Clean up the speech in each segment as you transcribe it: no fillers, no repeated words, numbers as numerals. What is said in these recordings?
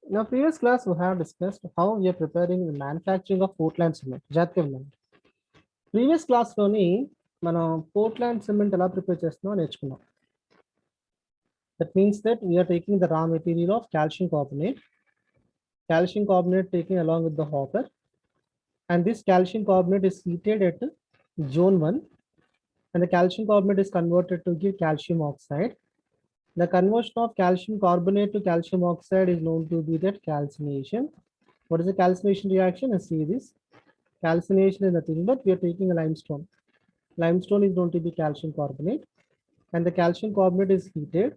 In our previous class, we have discussed how we are preparing the manufacturing of Portland cement. Previous class లోని మనం Portland cement ఎలా prepare చేస్తున్నామో నేర్చుకున్నాం. That means that we are taking the raw material of calcium carbonate taken along with the hopper, and this calcium carbonate is heated at zone 1, and the calcium carbonate is converted to give calcium oxide. The conversion of calcium carbonate to calcium oxide is known to be that calcination. What is the calcination reaction? Let's see this. Calcination is nothing but we are taking a limestone. Limestone is known to be calcium carbonate, and the calcium carbonate is heated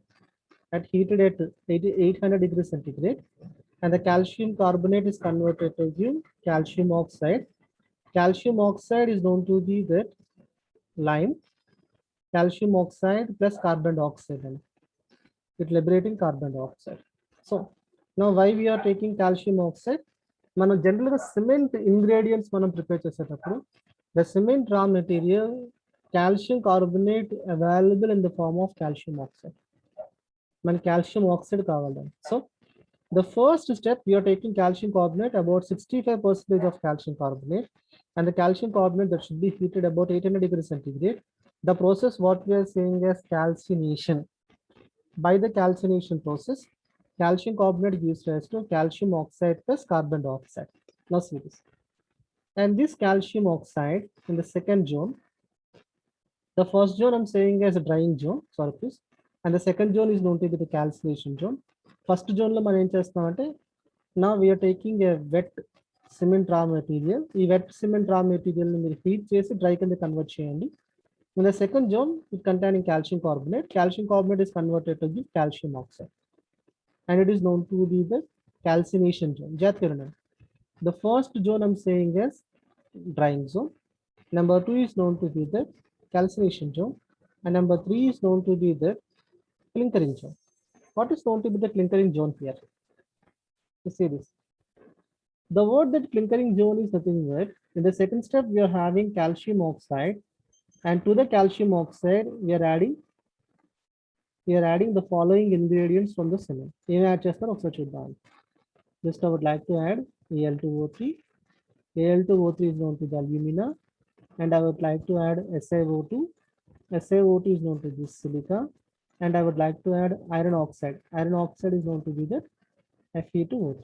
at 800 degrees centigrade, and the calcium carbonate is converted to give calcium oxide. Calcium oxide is known to be that lime, calcium oxide plus carbon dioxide, and it liberating carbon dioxide. So now why we are taking calcium oxide? మనం జనరల్గా cement ingredients మనం prepare చేసేటప్పుడు the cement raw material calcium carbonate available in the form of calcium oxide. మనకి calcium oxide కావాలి. So the first step, we are taking calcium carbonate about 65% of calcium carbonate, and the calcium carbonate that should be heated about 800 degrees centigrade. The process what we are saying as calcination. By the calcination process, calcium carbonate gives rise to calcium oxide plus carbon dioxide. Now see this. And this calcium oxide in the second zone, the first zone I'm saying as a drying zone, sorry please, and the second zone is known to be the calcination zone. First zone lo మనం ఏం చేస్తామంటే now we are taking a wet cement raw material. ఈ wet cement raw material ని మీరు heat చేసి dry కింద convert చేయండి. In the second zone, it containing calcium carbonate. Calcium carbonate is converted to the calcium oxide, and it is known to be the calcination zone. The first zone I'm saying is drying zone. Number 2 is known to be the calcination zone, and number 3 is known to be the clinkering zone. What is known to be the clinkering zone here? You see this. The word that clinkering zone is nothing but in the second step we are having calcium oxide, and to the calcium oxide we are adding the following ingredients from the cement. Em add chestar oksaరి chuddam. Just I would like to add Al2O3. Al2O3 is known to be alumina, and I would like to add SiO2. SiO2 is known to be silica, and I would like to add iron oxide. Iron oxide is known to be the Fe2O3.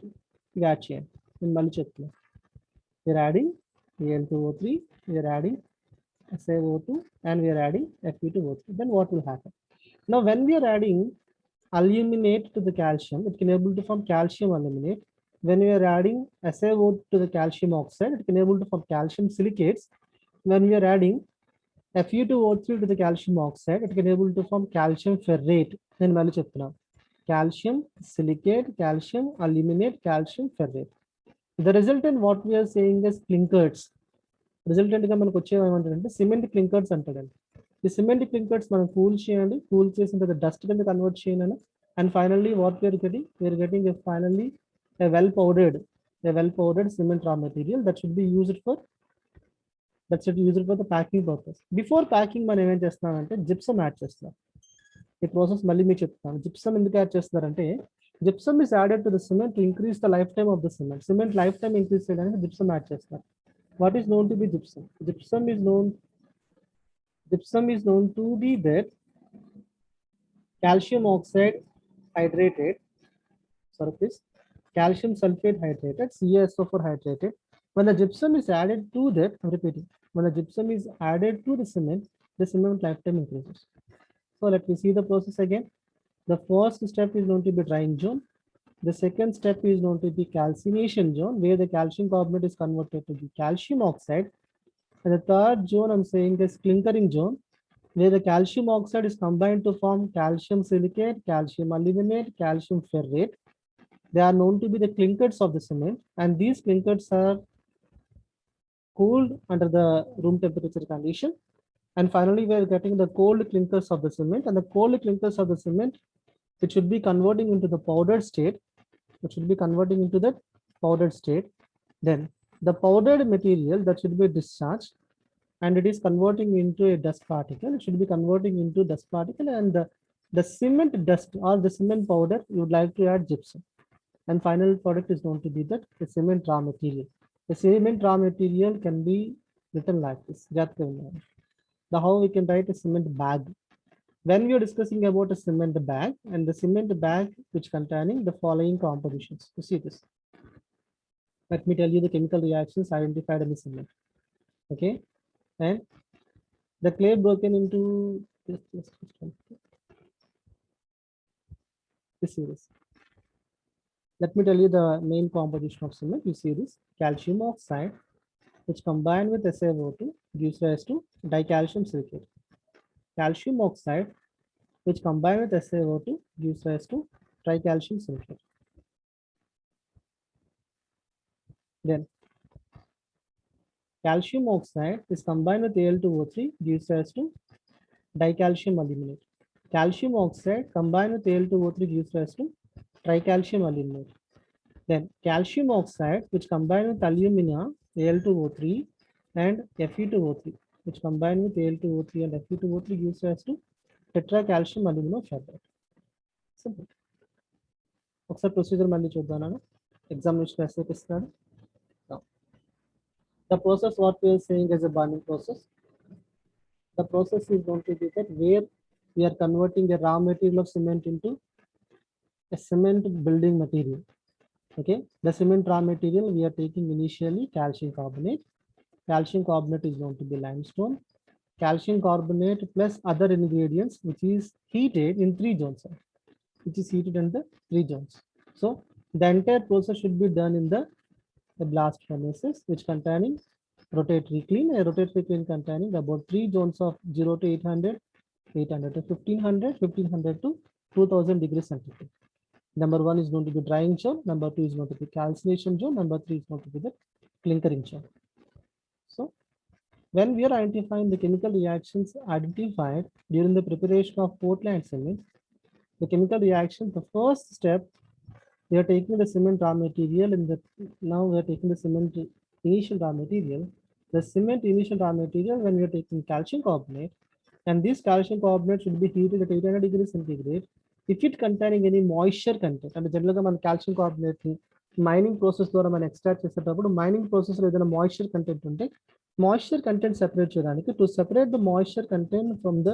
Gotcha. In Malichakla, we are adding Al2O3, we are adding SiO2, and we are adding Fe2O3. Then what will happen? Now, when we are adding aluminate to the calcium, it can able to form calcium aluminate. When we are adding SiO2 to the calcium oxide, it can able to form calcium silicates. When we are adding Fe2O3 to the calcium oxide, it can able to form calcium ferrate. Then calcium silicate, calcium aluminate, calcium ferrate. The resultant what we are saying is clinkers. Resultant గా మనకు వచ్చేవి ఏమంటారంటే cement క్లింకర్స్ అంటాడండి. ఈ cement క్లింకర్స్ మనం cool చేయండి, cool చేసిన తర్వాత dust కింద కన్వర్ట్ చేయండి, and finally what we are getting is finally a well powdered cement raw material that should be used for the packing purpose. Before packing మనం ఏం చేస్తున్నామంటే జిప్సమ్ యాడ్ చేస్తున్నాం. ఈ ప్రాసెస్ మళ్ళీ మీకు చెప్తాను. జిప్సమ్ ఎందుకు యాడ్ చేస్తున్నారంటే gypsum is added to the cement to increase the lifetime of the cement. Cement lifetime increase చేయడానికి gypsum యాడ్ చేస్తారు. What is known to be gypsum? Gypsum is known to be that calcium oxide hydrated, sorry please, calcium sulfate hydrated, CaSO4 hydrated. When the gypsum is added to that, I'm repeating, when the gypsum is added to the cement lifetime increases. So let me see the process again. The first step is known to be drying zone. The second step is known to be calcination zone, where the calcium carbonate is converted to the calcium oxide. And the third zone I'm saying is clinkering zone, where the calcium oxide is combined to form calcium silicate, calcium aluminate, calcium ferrate. They are known to be the clinkers of the cement, and these clinkers are cooled under the room temperature condition. And finally, we are getting the cold clinkers of the cement, and the cold clinkers of the cement, it should be converting into the powdered state. Then the powdered material that should be discharged, and it is converting into a dust particle. It should be converting into dust particle, and the cement dust or the cement powder, you would like to add gypsum. and final product is going to be that the cement raw material. The cement raw material can be written like this. The how we can write a cement bag. When we are discussing about a cement bag, and the cement bag which containing the following compositions. You see this. Let me tell you the chemical reactions identified in the cement. Okay, and the clay broken into this series. Let me tell you the main composition of cement. You see this calcium oxide, which combined with SiO2 gives rise to dicalcium silicate. Calcium oxide, which combined with SiO2 gives rise to tricalcium silicate. Then calcium oxide is combined with Al2O3 gives rise to dicalcium aluminate. Calcium oxide combined with Al2O3 gives rise to tricalcium aluminate. Then calcium oxide, which combined with alumina, Al2O3 and Fe2O3, which combined with Al2O3 and Fe2O3 gives rise to tetracalcium aluminum ferrite. Simple. ఒకసారి procedure మళ్ళీ చూద్దాం. Examination SA ఇస్తున్నాడు. The process what we are saying is a burning process. The process is going to be that where we are converting the raw material of cement into a cement building material. Okay, the cement raw material we are taking initially calcium carbonate. Calcium carbonate is going to be limestone. Calcium carbonate plus other ingredients which is heated in 3 zones. Which is heated in the 3 zones. So the entire process should be done in the blast furnaces, which containing rotatory clean. A rotatory clean containing about 3 zones of 0 to 800, 800 to 1500, 1500 to 2000 degrees centigrade. Number 1 is going to be drying zone. Number 2 is going to be calcination zone. Number 3 is going to be the clinkering zone. So when we are identifying the chemical reactions identified during the preparation of Portland cement, the chemical reaction, the first step, we are taking the cement raw material and now we are taking the cement initial raw material. The cement initial raw material, when we are taking calcium carbonate, and this calcium carbonate should be heated at 800 degrees centigrade. If it containing any moisture content, and generally మన calcium carbonate mining process ద్వారా మనం extract చేసేటప్పుడు mining process లో ఏదైనా moisture content ఉంటే moisture content separate చేయడానికి, to separate the moisture content from the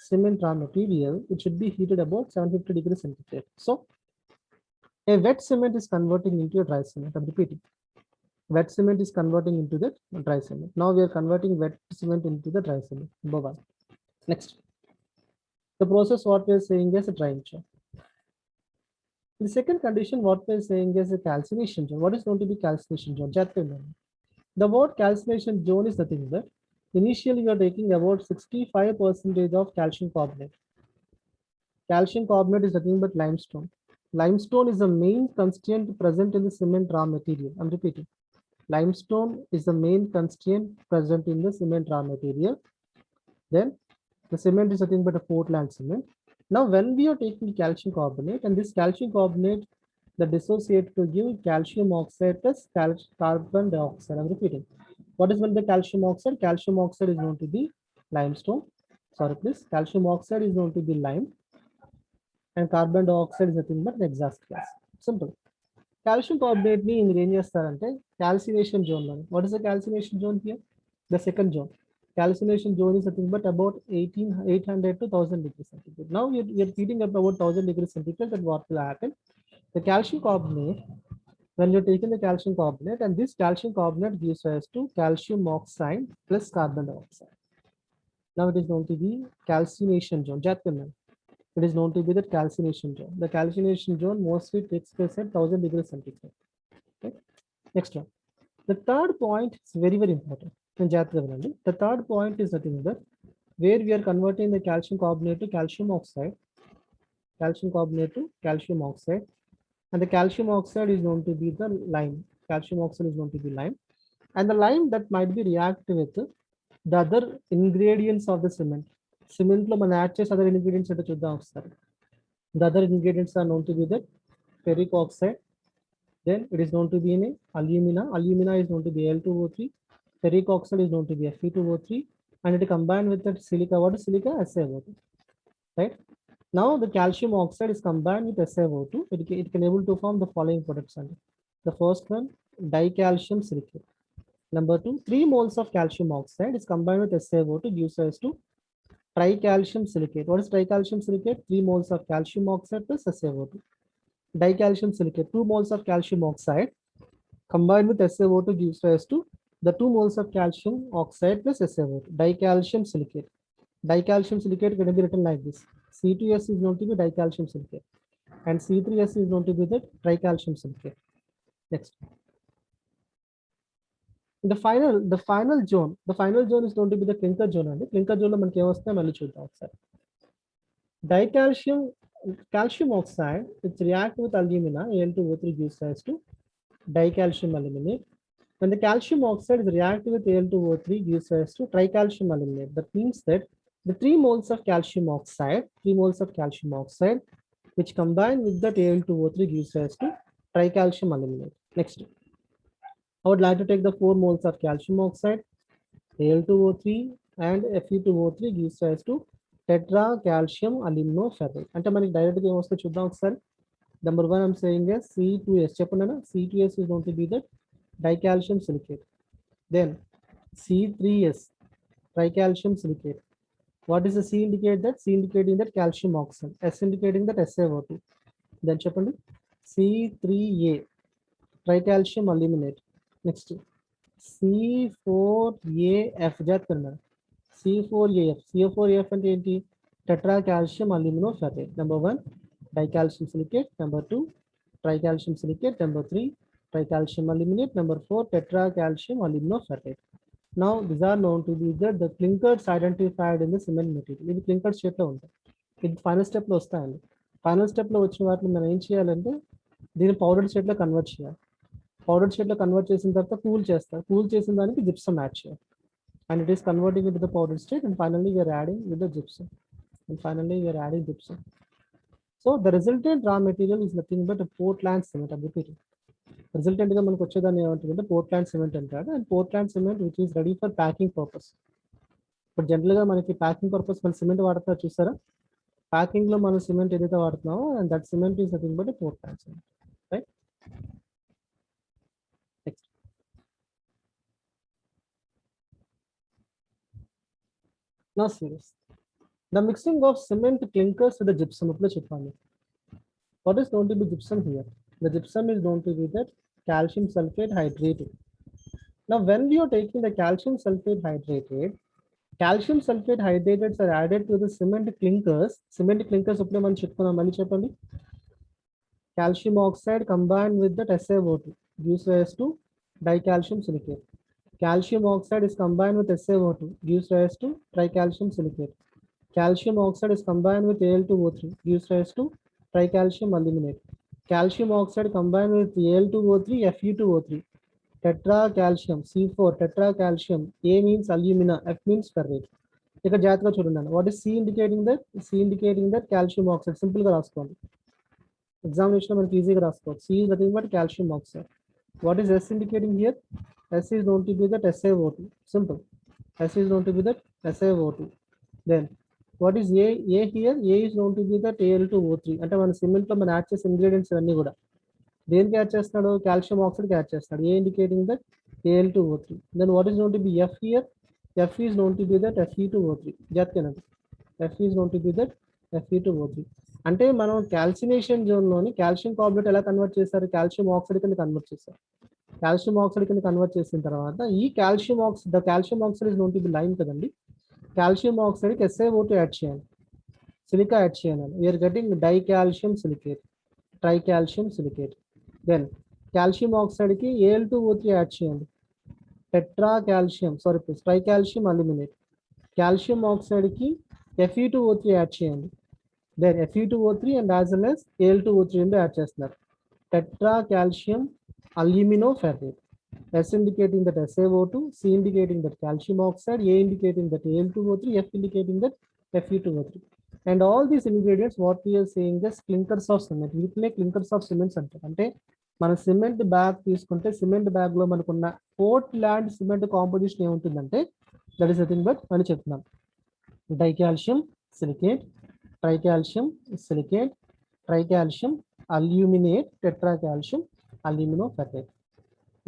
cement raw material, it should be heated about 750 degrees centigrade. So a wet cement is converting into a dry cement. I'm repeating. Wet cement is converting into the dry cement. Now we are converting wet cement into the dry cement. Number 1. Next. The process what we are saying is a drying zone. The second condition what we are saying is a calcination zone. What is going to be calcination zone? The word calcination zone is nothing but initially you are taking about 65% of calcium carbonate. Calcium carbonate is nothing but limestone. Limestone is the main constituent present in the cement raw material. I'm repeating. Limestone is the main constituent present in the cement raw material. Then the cement is nothing but a Portland cement. Now when we are taking calcium carbonate, and this calcium carbonate, the dissociate to give calcium oxide plus carbon dioxide. I'm repeating. What is when the calcium oxide? Calcium oxide is going to be limestone. Sorry, please. Calcium oxide is going to be lime. And carbon dioxide is nothing but an exhaust gas. Simple. Calcium carbonate ni in ఏం చేస్తారంటే calcination zone lo. What is the calcination zone here? The second zone. Calcination zone is nothing but about 800 to 1000 degrees centigrade. Now you're heating up about 1000 degrees centigrade. Then what will happen? The calcium carbonate, when you're taking the calcium carbonate, and this calcium carbonate gives rise to calcium oxide plus carbon dioxide. Now it is going to be calcination zone. It is known to be the calcination zone. The calcination zone mostly takes place at 1000 degrees centigrade. Okay. Next one. The third point is very, very important. The third point is nothing but where we are converting the calcium carbonate to calcium oxide. Calcium carbonate to calcium oxide. And the calcium oxide is known to be the lime. Calcium oxide is known to be lime. And the lime that might be reacted with the other ingredients of the cement. Cement lo man add chese other ingredients ante chuddam okasari. The other ingredients are known to be the ferric oxide. Then it is known to be in alumina. Alumina is known to be Al2O3. Ferric oxide is known to be Fe2O3. And it is combined with that silica. What is silica? SiO2. Right? Now the calcium oxide is combined with SiO2. It can able to form the following products. The first one, dicalcium silicate. Number two, 3 moles of calcium oxide is combined with SiO2 gives rise to tricalcium silicate. What is tricalcium silicate? 3 moles of calcium oxide plus SiO2. Dicalcium silicate, 2 moles of calcium oxide combined with SiO2 gives rise to the 2 moles of calcium oxide plus SiO2. Dicalcium silicate. Dicalcium silicate can be written like this. C2S is known to be dicalcium silicate and C3S is known to be the tricalcium silicate. Next. The final zone is known to be the clinker zone. And the clinker zone మనకి ఏమొస్తాయి మళ్ళీ చూద్దాం ఒకసారి. Dicalcium calcium oxide which react with alumina Al2O3 gives rise to dicalcium aluminate. When the calcium oxide is reacted with Al2O3 gives rise to tricalcium aluminate. That means that the 3 moles of calcium oxide, which combine with that Al2O3 gives rise to tricalcium aluminate. Next, I would like to take the 4 moles of calcium oxide, Al2O3 and Fe2O3 gives rise to tetra calcium aluminoferrate. అంటే మనకి direct గా ఏమొస్తే చూద్దాం ఒకసారి. Number 1 I'm saying is C2S. చెప్పండి అన్న, C2S is going to be the dicalcium silicate. Then C3S, tricalcium silicate. What is the C indicate that? C indicating that calcium oxide. S indicating that SiO2. Then చెప్పండి C3A, tricalcium aluminate. Next C4AF. జాగ్రత్త C4AF. C4AF అంటే ఏంటి? tetra calcium aluminoferrate. Number 1 dicalcium silicate. Number 2 tricalcium silicate. Number 3 tricalcium aluminate. Number 4 tetra calcium aluminoferrate. Now these are known to be the clinkers identified in the cement material. ఇది clinkers shape లో ఉంటాయి. ఇది final step లో వస్తాయండి. Final step లో వచ్చిన వాటిని మనం ఏం చేయాలంటే దీన్ని పౌడర్ స్టేట్ లో కన్వర్ట్ చేయాలి. పౌడర్ స్టేట్ లో కన్వర్ట్ చేసిన తర్వాత కూల్ చేస్తారు. కూల్ చేసిన దానికి జిప్సమ్ యాడ్ చేయాలి. And it is converting into the powder state, and finally we are adding with the gypsum. So the resultant raw material is nothing but a Portland cement. I'm repeating. Resultant గా మనకు వచ్చేదాన్ని ఏమంటుందంటే Portland cement అంటారు. And Portland cement which is ready for packing purpose. ఇప్పుడు general గా మనకి packing purpose మన cement వాడతారు చూసారా? ప్యాకింగ్ లో మనం సిమెంట్ ఏదైతే వాడుతున్నామో and that cement is nothing but a Portland cement. Right? Next. Now serious. The mixing of cement clinkers with the gypsum. What is known to be gypsum here? The gypsum is known to be that calcium sulfate hydrate. Now, when we are taking the calcium sulfate hydrated are added to the cement clinkers. Cement clinkers uplo man cheptunnam malli cheppandi. Calcium oxide combined with that SiO2 gives rise to dicalcium silicate. Calcium oxide is combined with SiO2 gives rise to tricalcium silicate. Calcium oxide is combined with Al2O3 gives rise to tricalcium aluminate. Calcium oxide combined with Al2O3 Fe2O3 tetra calcium C4 tetra calcium. A means alumina, F means ferrate. ఇక్కడ జాగ్రత్తగా చూడండి. What is C indicating that? C indicating that calcium oxide. Simple గా రాసుకోండి. Examination మనకి ఈజీగా రాసుకోవచ్చు. C is nothing but calcium oxide. What is S indicating here? S is known to be that SiO2. Simple. S is known to be that SiO2. Then what is A here? A is known to be that Al2O3. అంటే మన cement లో మనం add చేసే ingredients అన్ని కూడా దేనికి add చేస్తున్నాడు? Calcium oxide add చేస్తాడు. A indicating that Al2O3. Then what is known to be F here? F is known to be that Fe2O3. జాగ్రత్తగా F is known to be that Fe2O3. అంటే మనం calcination zone లోని calcium carbonate ఎలా convert చేస్తారు? Calcium oxide కింద convert చేస్తారు. Calcium oxide కింద convert చేసిన తర్వాత ఈ calcium oxide is known to be lime కదండి. కాల్షియం ఆక్సైడ్ కి SiO2 యాడ్ చేయాలి, సిలికా యాడ్ చేయాలి. We are getting dicalcium silicate, tricalcium silicate. Then calcium oxide కి Al2O3 యాడ్ చేయండి, tetra calcium tricalcium aluminate. Calcium oxide కి Fe2O3 యాడ్ చేయండి. Then Fe2O3 and as well as Al2O3 రెండు add చేస్తున్నారు. Tetra calcium aluminoferrate. S indicating that SiO2, C indicating that calcium oxide, A indicating that Al2O3, F indicating that Fe2O3. And all these ingredients, what we are saying, this clinkers of cement. వీటినే clinkers of cements అంటారు. అంటే మన cement bag తీసుకుంటే cement bag లో మనకున్న Portland cement composition ఏముంటుందంటే that is nothing but అని చెప్తున్నాం. Dicalcium silicate, tricalcium silicate, tricalcium aluminate, tetracalcium aluminoferrite.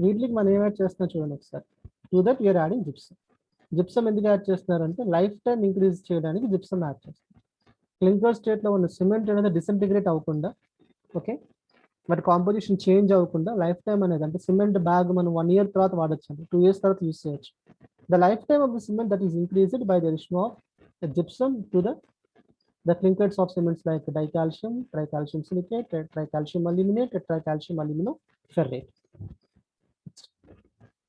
వీటికి మనం ఏం యాడ్ చేస్తున్నాం చూడండి ఒకసారి. To that you're adding gypsum. Gypsum ఎందుకు యాడ్ చేస్తున్నారంటే లైఫ్ టైం ఇంక్రీజ్ చేయడానికి జిప్సమ్ యాడ్ చేస్తారు. క్లింకర్ స్టేట్లో ఉన్న సిమెంట్ అనేది డిసింటిగ్రేట్ అవ్వకుండా, ఓకే, బట్ కాంపోజిషన్ చేంజ్ అవ్వకుండా లైఫ్ టైం అనేది, అంటే సిమెంట్ బ్యాగ్ మనం 1 year తర్వాత వాడచ్చు అండి, 2 years తర్వాత యూస్ చేయొచ్చు. The life time of the cement that is increased by the addition of gypsum to the clinkers of cements like dicalcium, tricalcium silicate, tricalcium aluminate, tetracalcium aluminoferrate.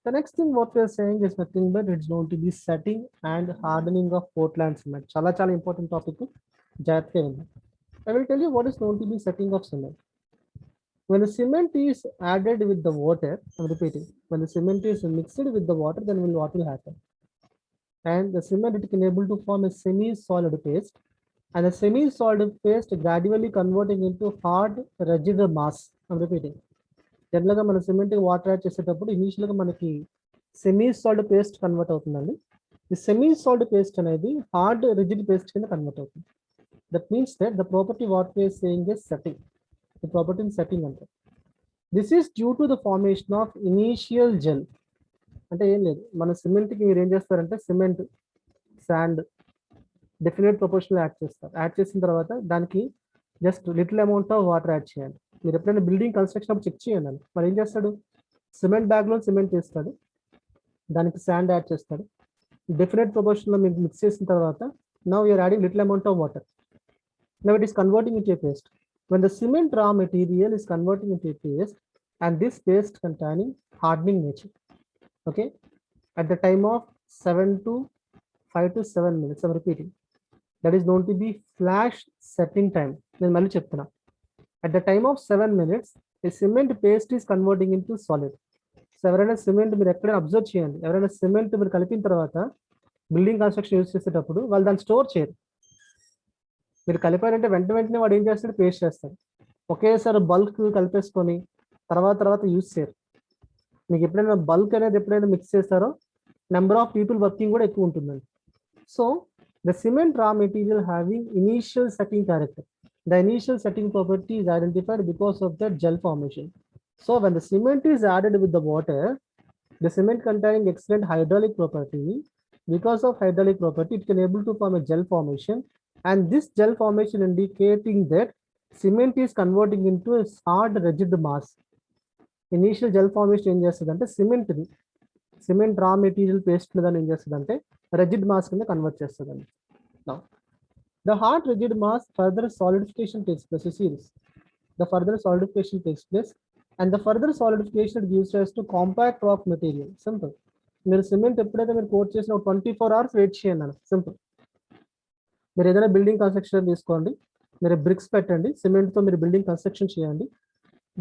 The next thing what we are saying is nothing but it's going to be setting and hardening of Portland cement. Chala important topic. I will tell you what is going to be setting of cement. When the cement is added with the water, I'm repeating, when the cement is mixed with the water, then what will happen? And the cement it can able to form a semi-solid paste, and the semi-solid paste gradually converting into hard rigid mass. I'm repeating. జనరల్గా మన cement water add చేసేటప్పుడు ఇనీషియల్గా మనకి semi solid paste convert అవుతుందండి. ఈ semi solid paste అనేది hard rigid paste కింద convert అవుతుంది. That means that the property what we are saying is setting. The property in setting అంటే this is due to the formation of initial gel. అంటే ఏం లేదు, మన సిమెంట్కి మీరు ఏం చేస్తారంటే సిమెంట్, శాండ్ డెఫినెట్ ప్రపోర్షన్లో యాడ్ చేస్తారు. యాడ్ చేసిన తర్వాత దానికి just little amount of water add చేయాలి. మీరు ఎప్పుడైనా బిల్డింగ్ కన్స్ట్రక్షన్ అప్పుడు చెక్ చేయండి అని. మరి ఏం చేస్తాడు, సిమెంట్ బ్యాగ్లో సిమెంట్ వేస్తాడు, దానికి శాండ్ యాడ్ చేస్తాడు, డెఫినెట్ ప్రపోర్షన్లో మీకు మిక్స్ చేసిన తర్వాత now you are adding little amount of water. Now it is converting into a paste. When the cement raw material is converting into a paste and this paste containing hardening nature, okay, at the time of 5 to 7 minutes, I'm repeating, that is known to be flash setting time. నేను మళ్ళీ చెప్తున్నా, at the time of 7 minutes a cement paste is converting into solid. So ఎవరైనా cement మీరు ఎక్కడైనా observe చేయండి, ఎవరైనా cement మీరు కలిపిన తర్వాత బిల్డింగ్ కన్స్ట్రక్షన్ యూజ్ చేసేటప్పుడు వాళ్ళు దాన్ని స్టోర్ చేయరు. మీరు కలిపారంటే వెంటనే వాడు ఏం చేస్తాడు, పేస్ట్ చేస్తాడు. ఒకేసారి బల్క్ కలిపేసుకొని తర్వాత యూజ్ చేయరు. మీకు ఎప్పుడైనా బల్క్ అనేది ఎప్పుడైనా మిక్స్ చేస్తారో నెంబర్ ఆఫ్ పీపుల్ వర్కింగ్ కూడా ఎక్కువ ఉంటుందండి. So the cement raw material having initial setting character. The initial setting property is identified because of the gel formation. So when the cement is added with the water, the cement containing excellent hydraulic property. Because of hydraulic property, it can able to form a gel formation, and this gel formation indicating that cement is converting into a hard rigid mass. Initial gel formation ఏం చేస్తుందంటే cement raw material paste దాన్ని ఏం చేస్తుందంటే rigid mass కింద convert చేస్తుందండి. Now the hard rigid mass further solidification takes place. You see this, the further solidification takes place, and the further solidification gives rise to compact rock material. Simple. మీరు cement ఎప్పుడైతే మీరు coat చేసిన 24 hours wait చేయండి అన్న. Simple. మీరు ఏదైనా building construction తీసుకోండి, మీరు బ్రిక్స్ పెట్టండి, సిమెంట్తో మీరు బిల్డింగ్ కన్స్ట్రక్షన్ చేయండి.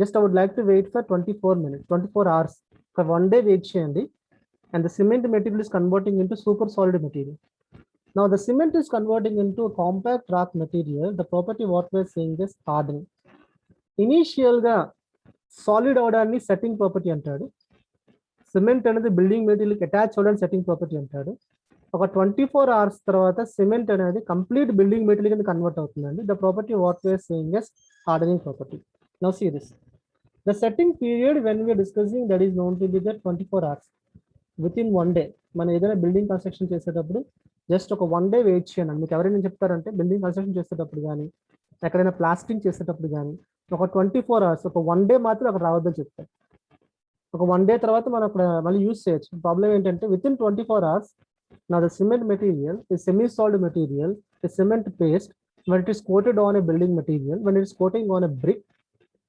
Just I would like to wait for 24 hours. ఒక 1 day వెయిట్ చేయండి, and the cement material is converting into super solid material. Now the cement is converting into a compact rock material. The property what we are saying is hardening. Initial గా solid అవడాన్ని setting property అంటాడు. Cement అనేది building మెటీరియల్కి attach అవడానికి setting property అంటాడు. ఒక 24 hours తర్వాత cement అనేది complete building material కింద convert అవుతుందండి. The property what we are saying is hardening property. Now see this. The setting period when we are discussing that is known to be the 24 hours. Within 1 day మనం ఏదైనా building construction చేసేటప్పుడు just ఒక 1 day wait చేయండి. మీకు ఎవరైనా చెప్తారంటే building construction చేసేటప్పుడు కానీ ఎక్కడైనా ప్లాస్టింగ్ చేసేటప్పుడు కానీ ఒక 24 hours, ఒక 1 day మాత్రం అక్కడ రావద్దని చెప్తారు. ఒక 1 day తర్వాత మనం అక్కడ మళ్ళీ యూజ్ చేయొచ్చు. ప్రాబ్లం ఏంటంటే within 24 hours now the cement material is semi-solid material, a cement paste, when it is coated on a building material, when it is coating on a brick,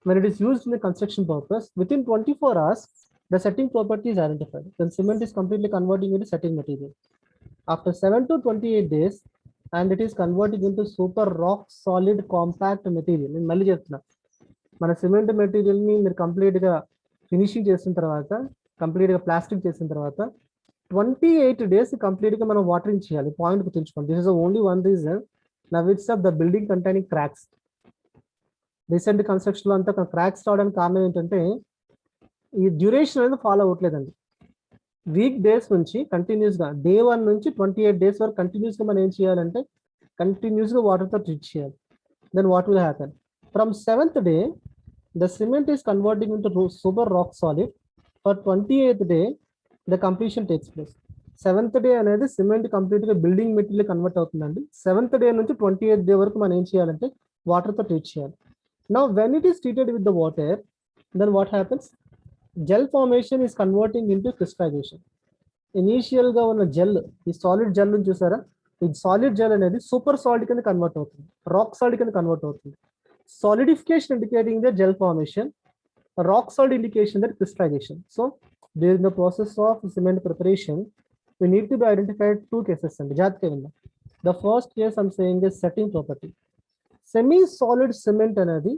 when it is used in the construction purpose, within 24 hours the setting property is identified. Then cement is completely converting into setting material. After 7 to 28 days and it is converting into super rock solid compact material. నేను మళ్ళీ చెప్తున్నా, మన cement మెటీరియల్ని మీరు కంప్లీట్గా finishing చేసిన తర్వాత, కంప్లీట్గా ప్లాస్టిక్ చేసిన తర్వాత 28 days కంప్లీట్గా మనం వాటరింగ్ చేయాలి. పాయింట్ గుర్తుంచుకోండి. This is only one reason now it's of the building containing cracks. Recent కన్స్ట్రక్షన్లో అంతా క్రాక్స్ రావడానికి కారణం ఏంటంటే ఈ డ్యూరేషన్ అనేది ఫాలో అవ్వట్లేదండి. వీక్ డేస్ నుంచి కంటిన్యూస్గా డే 1 నుంచి 28 days వరకు కంటిన్యూస్గా మనం ఏం చేయాలంటే కంటిన్యూస్గా వాటర్తో ట్రీట్ చేయాలి. Then what will happen? From 7th day the cement is converting into super rock solid. For 28th day the completion takes place. 7th day అనేది సిమెంట్ కంప్లీట్గా బిల్డింగ్ మెటీరియల్ కన్వర్ట్ అవుతుందండి. 7th డే నుంచి 28th day వరకు మనం ఏం చేయాలంటే వాటర్తో treat చేయాలి. Now when it is treated with the water, then what happens? Gel formation is converting into crystallization. Initial గా ఉన్న జెల్, ఈ సాలిడ్ జెల్ చూసారా, ఈ సాలిడ్ జెల్ అనేది సూపర్ సాలిడ్ కింద కన్వర్ట్ అవుతుంది, రాక్ సాలిడ్ కింద కన్వర్ట్ అవుతుంది. Solidification indicating the gel formation, rock solid indication that crystallization. So during the process of cement preparation, we need to be identified two cases. The first case I'm saying is setting property. Semi solid cement అనేది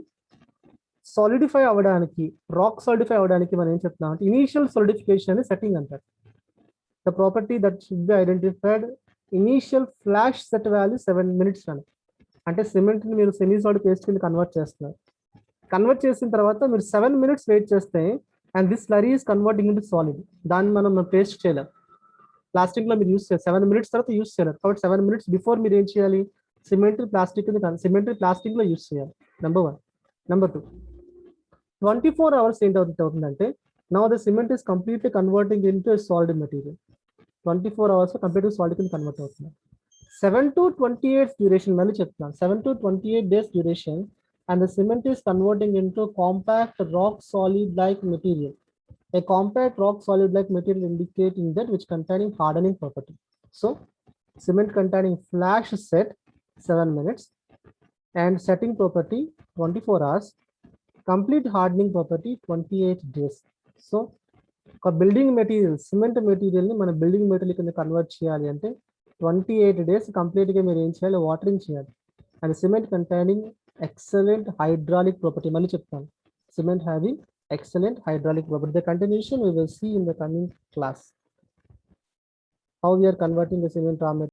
solidify అవ్వడానికి, rock solidify అవ్వడానికి మనం ఏం చెప్తున్నాం అంటే initial solidification అని setting అంటారు. The property that should be identified initial flash set value 7 minutes అని. అంటే సిమెంట్ని మీరు సెమీ సాలిడ్ పేస్ట్ కింద కన్వర్ట్ చేస్తున్నారు. కన్వర్ట్ చేసిన తర్వాత మీరు 7 minutes వెయిట్ చేస్తే and this slurry is converting into solid. దాన్ని మనం పేస్ట్ చేయలేం. ప్లాస్టిక్లో మీరు యూస్ చేయాలి, 7 minutes తర్వాత యూస్ చేయలేరు. కాబట్టి 7 minutes బిఫోర్ మీరు ఏం చేయాలి, సిమెంటరీ ప్లాస్టిక్లో యూస్ చేయాలి. నెంబర్ 1. నెంబర్ 2, 24 hours ఏంటవుతుందంటే now the cement is completely converting into solid material. 24 hours కంప్లీట్గా సాలిడ్ కింద కన్వర్ట్ అవుతుంది. 7 to 28 డ్యూరేషన్, మళ్ళీ చెప్తున్నాను, 7 to 28 days duration and the cement is converting into compact rock solid like material. A compact rock solid like material indicating that which containing hardening property. So cement containing flash set 7 minutes and setting property 24 hours, complete hardening property 28 days. So ఒక building material, cement మెటీరియల్ని మన building material కింద convert చేయాలి అంటే 28 days కంప్లీట్గా మీరు ఏం చేయాలి, వాటరింగ్ చేయాలి. And cement containing excellent hydraulic property, మళ్ళీ చెప్తాను, cement having excellent hydraulic property. The continuation we will see in the coming class. How we are converting the cement raw material